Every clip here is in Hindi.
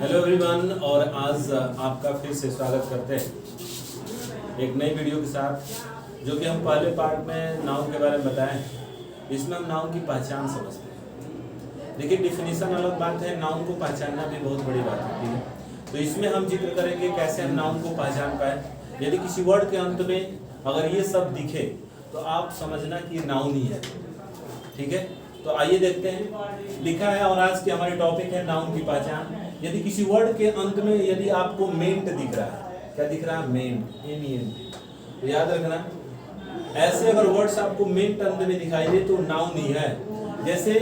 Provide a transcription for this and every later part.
हेलो एवरीवन, और आज आपका फिर से स्वागत करते हैं एक नई वीडियो के साथ, जो कि हम पहले पार्ट में नाउन के बारे में बताए हैं। इसमें हम नाउन की पहचान समझते हैं। देखिए, डिफिनीशन अलग बात है, नाउन को पहचानना भी बहुत बड़ी बात होती है। तो इसमें हम जिक्र करेंगे कैसे हम नाउन को पहचान पाए। यदि किसी वर्ड के अंत में अगर ये सब दिखे तो आप समझना कि नाउन ही है। ठीक है, तो आइए देखते हैं। लिखा है, और आज की हमारी टॉपिक है नाउन की पहचान। यदि किसी वर्ड के अंत में यदि आपको मेंट दिख रहा है, क्या दिख रहा है? मेंट, MENT, तो याद रखना, ऐसे अगर वर्ड्स आपको मेंट अंत में दिखाई दे तो नाउन ही है। जैसे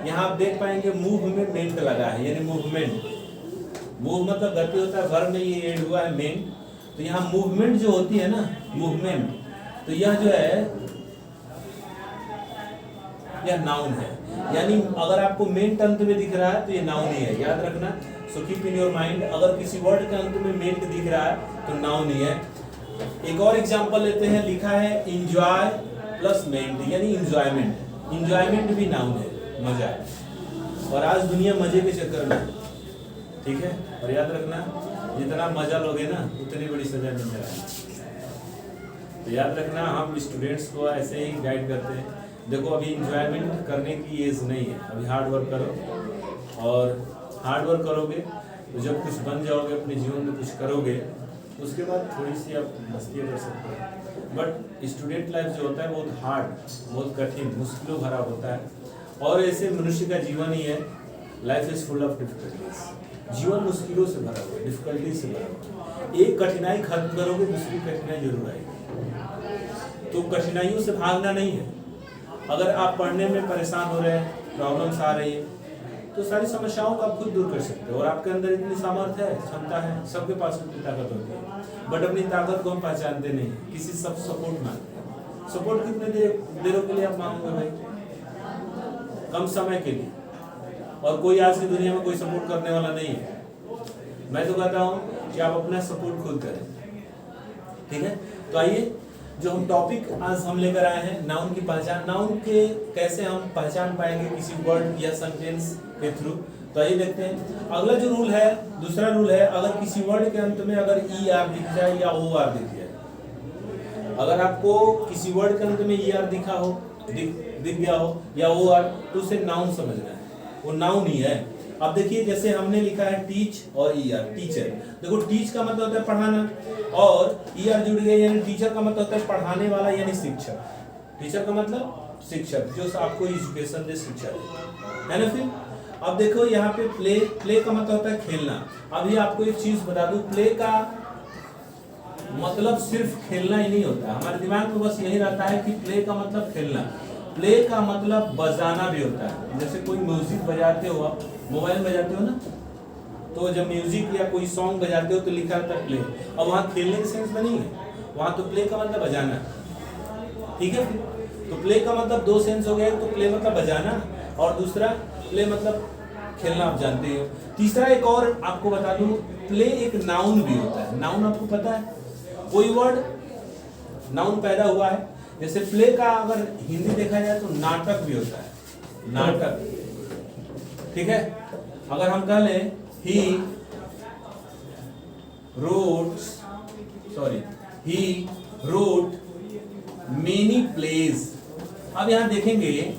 यहाँ आप देख पाएंगे मूव में मेंट लगा है, यानी मूवमेंट। मूव मतलब गति होता है, वर्ब में ये एड हुआ है मेंट। तो यहाँ मूवमेंट जो होती है ना, मूवमेंट, तो यह जो है यह नाउन है। यानी अगर आपको मेंट अंत में दिख रहा है तो ये नाउन ही है, याद रखना। So keep in your mind, अगर किसी वर्ड के अंत में मेंट दिख रहा है तो नाउन ही है। एक और एग्जांपल लेते हैं। लिखा है एंजॉय प्लस मेंट, यानी एंजॉयमेंट। एंजॉयमेंट भी नाउन है, मजा। और आज दुनिया मजे के चक्कर में, ठीक है। और याद रखना, जितना मजा लोगे ना उतनी बड़ी सजा मिल जाएगी। तो याद रखना, हम स्टूडेंट्स को ऐसे ही गाइड करते हैं। देखो, अभी इंजॉयमेंट करने की एज नहीं है, अभी हार्ड वर्क करो। और हार्ड वर्क करोगे तो जब कुछ बन जाओगे, अपने जीवन में कुछ करोगे, उसके बाद थोड़ी सी आप मस्तियाँ कर सकते हो। बट स्टूडेंट लाइफ जो होता है बहुत हार्ड, बहुत कठिन, मुश्किलों भरा होता है। और ऐसे मनुष्य का जीवन ही है। Life is full of difficulties. जीवन मुश्किलों से भरा हुआ है, डिफिकल्टी से भरा हुआ है। एक कठिनाई खत्म करोगे, दूसरी कठिनाई जरूर आएगी। तो कठिनाइयों से भागना नहीं है। अगर आप पढ़ने में परेशान हो रहे हैं, प्रॉब्लम्स आ रही है, तो सारी समस्याओं को आप खुद दूर कर सकते हो। और आपके अंदर इतनी सामर्थ्य है, क्षमता है, सबके पास इतनी ताकत होती है। बट अपनी ताकत को हम पहचानते नहीं, किसी सब सपोर्ट मांगते हैं। सपोर्ट कितने देरों के लिए आप मांगोगे भाई? कम समय के लिए। और कोई आज की दुनिया में कोई सपोर्ट करने वाला नहीं है। मैं तो कहता हूँ कि आप अपना सपोर्ट खुद करें। ठीक है, तो आइए, जो हम टॉपिक आज हम लेकर आए हैं, नाउन की पहचान। नाउन के कैसे हम पहचान पाएंगे किसी वर्ड या सेंटेंस के थ्रू, तो आइए देखते हैं। अगला जो रूल है, दूसरा रूल है, अगर किसी वर्ड के अंत में अगर ER दिख जाए या OR दिख जाए, अगर आपको किसी वर्ड के अंत में ER दिखा हो, दिख गया हो या OR, तो उसे नाउन समझना है, वो नाउन ही है। अब देखिए, जैसे हमने लिखा है टीच और ER, टीचर। देखो, टीच का मतलब होता है पढ़ाना, और ER जुड़ गया यानी टीचर का मतलब होता है पढ़ाने वाला, यानी शिक्षक। टीचर का मतलब शिक्षक, जो आपको एजुकेशन दे, शिक्षा दे, है ना। फिर अब देखो यहाँ पे प्ले, प्ले का मतलब होता है खेलना। अभी आपको एक चीज बता दूं, प्ले का मतलब सिर्फ खेलना ही नहीं होता। हमारे दिमाग में बस यही रहता है कि प्ले का मतलब खेलना। प्ले का मतलब बजाना भी होता है। जैसे कोई म्यूजिक बजाते हो, आप मोबाइल में बजाते हो ना, तो जब म्यूजिक या कोई सॉन्ग बजाते हो तो लिखा रहता है प्ले। अब वहाँ खेलने के सेंस में नहीं है, वहाँ तो प्ले का मतलब बजाना। ठीक है, तो प्ले का मतलब दो सेंस हो गए। तो प्ले मतलब बजाना, और दूसरा प्ले मतलब खेलना, आप जानते हो। तीसरा एक और आपको बता दूं, प्ले एक नाउन भी होता है। नाउन आपको पता है, कोई वर्ड नाउन पैदा हुआ है। जैसे प्ले का अगर हिंदी देखा जाए तो नाटक भी होता है, नाटक। ठीक है, अगर हम कह लें he wrote many plays। अब यहाँ देखेंगे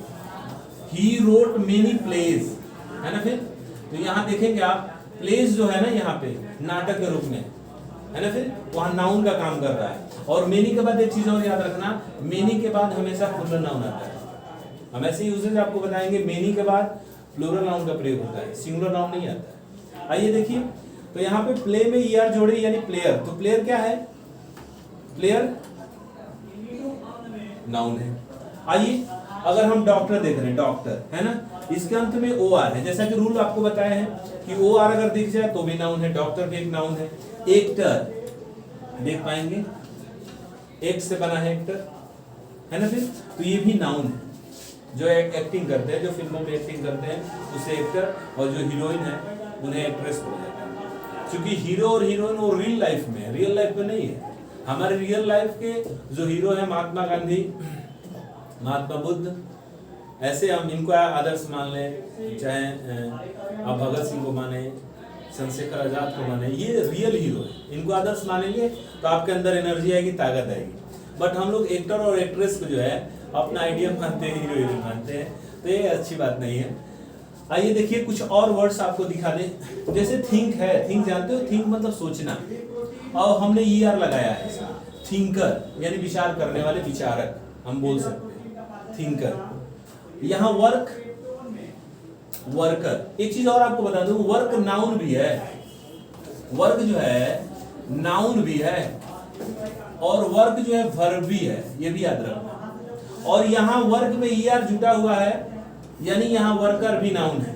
he wrote many plays, है ना। फिर तो यहाँ देखेंगे आप, प्लेस जो है ना यहाँ पे नाटक के रूप में, है ना। फिर वहाँ नाउन का काम कर रहा है। और मेनी के बाद एक चीज और याद रखना, मेनी के बाद हमेशा प्लूरल नाउन आता है। हम ऐसे यूजेज आपको बताएंगे, मेनी के बाद प्लूरल नाउन का प्रयोग होता है, सिंगुलर नाउन नहीं आता है। आइए देखिए, तो यहाँ पे प्ले में ER जोड़े यानी प्लेयर। तो प्लेयर क्या है? प्लेयर नाउन है। आइए, अगर हम डॉक्टर देख रहे हैं, डॉक्टर, है ना, इसके अंत में OR है। जैसा कि रूल आपको बताया है कि OR अगर दिख जाए तो भी नाउन है। डॉक्टर भी एक नाउन है। एक्टर देख पाएंगे, एक से बना है एक्टर, है ना। फिर तो ये भी नाउन है। जो एक्टिंग करते हैं, जो फिल्मों में एक्टिंग करते हैं, उसे एक्टर, और जो हीरोइन है उन्हें एक्ट्रेस बोला जाता है। क्योंकि हीरो और हीरोइन वो रियल लाइफ में है, रियल लाइफ में नहीं है। हमारे रियल लाइफ के जो हीरो है, महात्मा गांधी, महात्मा बुद्ध, ऐसे हम इनको आदर्श मान लें। चाहे आप भगत सिंह को माने, चंद्रशेखर आजाद को माने, ये रियल हीरो है, इनको आदर्श मानेंगे तो आपके अंदर एनर्जी आएगी, ताकत आएगी। बट हम लोग एक्टर और एक्ट्रेस को जो है अपना आइडिया मानते हैं, हीरो हीरोइन मानते हैं, तो ये अच्छी बात नहीं है। आइए देखिए कुछ और वर्ड्स आपको दिखा दें। जैसे थिंक है, थिंक जानते हो, थिंक मतलब सोचना, और हमने ER लगाया है, थिंकर यानी विचार करने वाले, विचारक हम बोल सकते हैं, थिंकर। यहाँ वर्क, वर्कर। एक चीज और आपको बता दूं, वर्क नाउन भी है, वर्क जो है नाउन भी है, और वर्क जो है वर्ब भी है, ये भी याद रखना। और यहाँ वर्क में ER जुटा हुआ है, यानी यहाँ वर्कर भी नाउन है,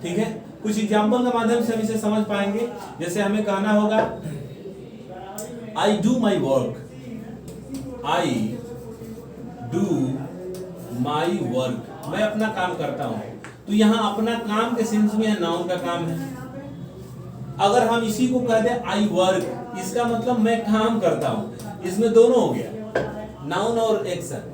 ठीक है। कुछ एग्जाम्पल के माध्यम से हम इसे समझ पाएंगे। जैसे हमें कहना होगा I do my work, I do my work, मैं अपना काम करता हूं। तो यहाँ अपना काम के सेंस में है, नाउन का काम है। अगर हम इसी को कह दें आई वर्क, इसका मतलब मैं काम करता हूं, इसमें दोनों हो गया, नाउन और एक्शन।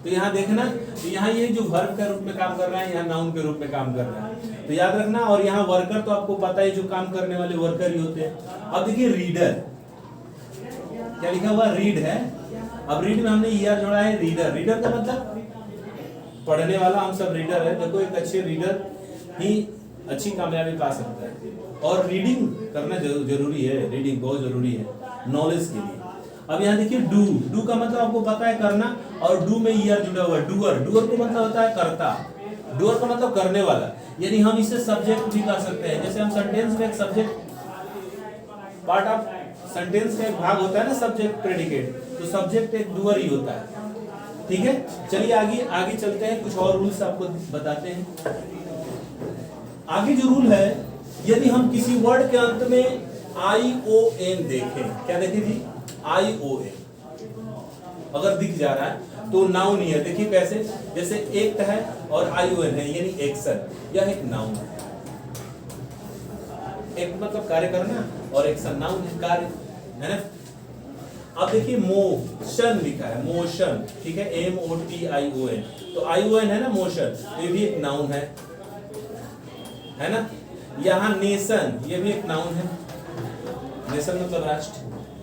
तो यहाँ देखना, तो यहाँ ये जो वर्ब के रूप में काम कर रहा है, यहाँ नाउन के रूप में काम कर रहा है, तो याद रखना। और यहाँ वर्कर तो आपको पता है, जो काम करने वाले वर्कर ही होते हैं। अब देखिए रीडर, क्या लिखा हुआ, रीड है। अब रीड में हमने ER जोड़ा है, रीडर। रीडर का मतलब पढ़ने वाला, हम सब रीडर है। देखो एक अच्छे रीडर ही अच्छी कामयाबी पा सकता है, और रीडिंग करना जरूरी है, रीडिंग बहुत जरूरी है नॉलेज के लिए। अब यहाँ देखिए डू, डू का मतलब आपको पता है करना, और डू में ER जुड़ा हुआ है, डूअर। डूअर को मतलब होता है करता, डूअर का मतलब करने वाला, यानी हम इसे सब्जेक्ट भी कह सकते हैं। जैसे हम सेंटेंस में एक सब्जेक्ट, पार्ट ऑफ सेंटेंस का एक भाग होता है ना सब्जेक्ट प्रेडिकेट, तो सब्जेक्ट एक डूअर ही होता है, ठीक है। चलिए आगे चलते हैं, कुछ और रूल्स आपको बताते हैं। आगे जो रूल है, यदि हम किसी वर्ड के अंत में ION देखें, क्या देखें जी, ION अगर दिख जा रहा है तो नाउन ही है। देखिए कैसे, जैसे एक्ट है और ION है, यानी एक्शन, यह एक नाउन है। एक्ट मतलब कार्य करना, और एक्शन नाउन है, कार्य है ना। अब देखिए मोशन लिखा है, मोशन, ठीक है, MOTION, तो ION है ना मोशन, ये भी एक नाउन है ना। यहाँ नेशन, ये भी एक नाउन है, नेशन मतलब राष्ट्र,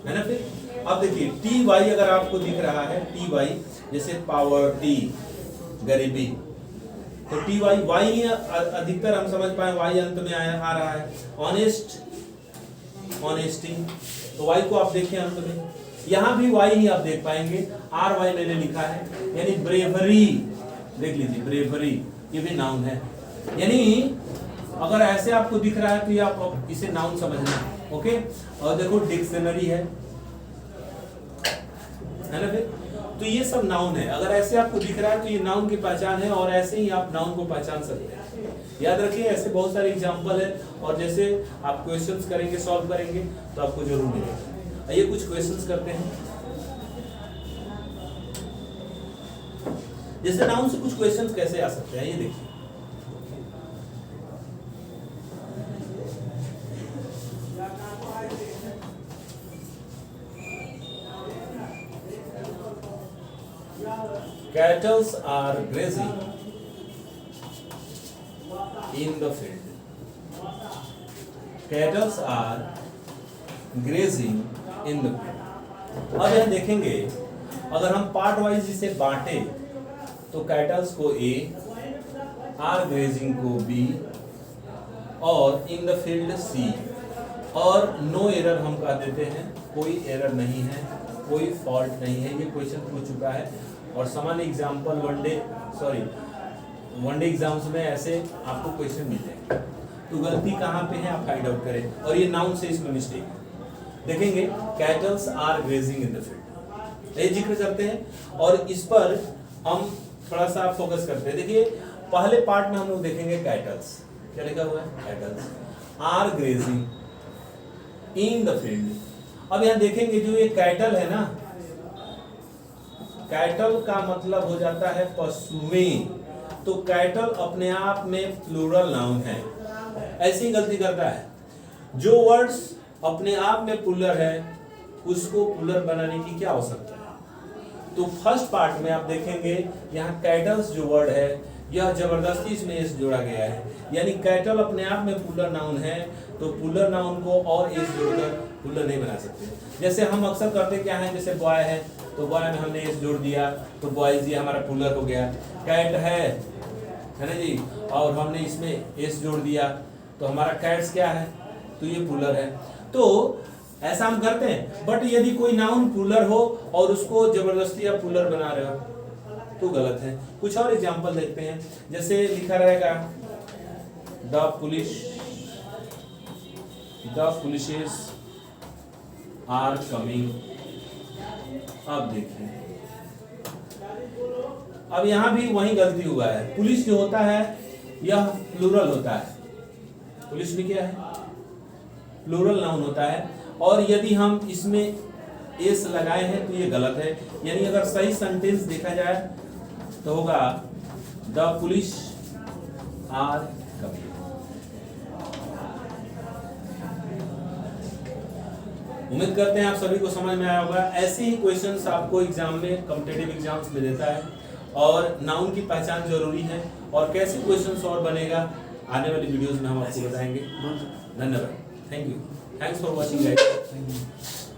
है ना। फिर अब देखिए TY अगर आपको दिख रहा है, TY जैसे पावर्टी, गरीबी, तो TY, Y ही अधिकतर हम समझ पाए, Y अंत में आ रहा है। ऑनेस्ट, ऑनेस्टी, तो Y को आप देखें अंत में, यहाँ भी Y ही आप देख पाएंगे, RY मैंने लिखा है, यानी ब्रेवरी, देख लीजिए ब्रेवरी, ये भी नाउन है। यानी अगर ऐसे आपको दिख रहा है तो ये आप इसे नाउन समझना, ओके। और देखो डिक्शनरी है ना। फिर तो ये सब नाउन है। अगर ऐसे आपको दिख रहा है तो ये नाउन की पहचान है, और ऐसे ही आप नाउन को पहचान सकते हैं। याद रखिए, ऐसे बहुत सारे एग्जांपल है, और जैसे आप क्वेश्चंस करेंगे, सॉल्व करेंगे, तो आपको जरूर मिलेगा। आइए कुछ क्वेश्चंस करते हैं। जैसे नाउन से कुछ क्वेश्चंस कैसे आ सकते हैं, ये देखिए। Cattle are grazing in the field. Cattle are grazing in the field. अब यह देखेंगे, अगर हम पार्ट वाइज इसे बांटे तो कैटल्स को A, आर ग्रेजिंग को B, और इन द फील्ड C, और नो एरर हम कह देते हैं, कोई एरर नहीं है, कोई फॉल्ट नहीं है। ये क्वेश्चन हो चुका है, और सामान्य एग्जाम्पल वनडे एग्जाम्स में ऐसे आपको क्वेश्चन मिल जाएंगे। तो गलती कहाँ पे है आप फाइंड आउट करें, और ये नाउन से इसमें मिस्टेक है। देखेंगे cattles are grazing in the field, ये जिक्र करते हैं, और इस पर हम थोड़ा सा फोकस करते हैं। देखिए पहले पार्ट में हम लोग देखेंगे कैटल्स, क्या लिखा हुआ है, cattles are grazing in the field. अब यहाँ देखेंगे जो ये कैटल है ना, कैटल का मतलब हो जाता है पशुएं, तो कैटल अपने आप में प्लूरल नाउन है। ऐसी गलती करता है, जो वर्ड्स अपने आप में प्लूरल है उसको प्लूरल बनाने की क्या आवश्यकता है। तो फर्स्ट पार्ट में आप देखेंगे यहाँ कैटल्स जो वर्ड है, यह जबरदस्ती इसमें एस जोड़ा गया है, यानी कैटल अपने आप में प्लूरल नाउन है, तो पुलर नाउन को और एस जोड़कर पुलर नहीं बना सकते। जैसे हम अक्सर करते क्या है, जैसे बॉय है तो बॉय में हमने एस जोड़ दिया तो बॉयज ये हमारा पुलर हो गया। कैट है ना जी, और हमने इसमें एस जोड़ दिया तो हमारा कैट्स क्या है, तो ये पुलर है। तो ऐसा हम करते हैं। बट यदि कोई नाउन पुलर हो और उसको जबरदस्ती आप पुलर बना रहे हो तो गलत है। कुछ और एग्जांपल देखते हैं। जैसे लिखा रहेगा द पुलिसेस आर कमिंग। अब देखिए, अब यहां भी वही गलती हुआ है। पुलिस जो होता है यह प्लूरल होता है, पुलिस भी क्या है, प्लूरल नाउन होता है। और यदि हम इसमें एस लगाए हैं तो ये गलत है। यानी अगर सही सेंटेंस देखा जाए तो होगा द पुलिस आर कमिंग। उम्मीद करते हैं आप सभी को समझ में आया होगा। ऐसे ही क्वेश्चंस आपको एग्जाम में, कॉम्पिटिटिव एग्जाम्स में देता है। और नाउन की पहचान जरूरी है, और कैसे क्वेश्चंस और बनेगा आने वाली वीडियोस में हम आपको बताएंगे। धन्यवाद, thank you, thanks for watching guys.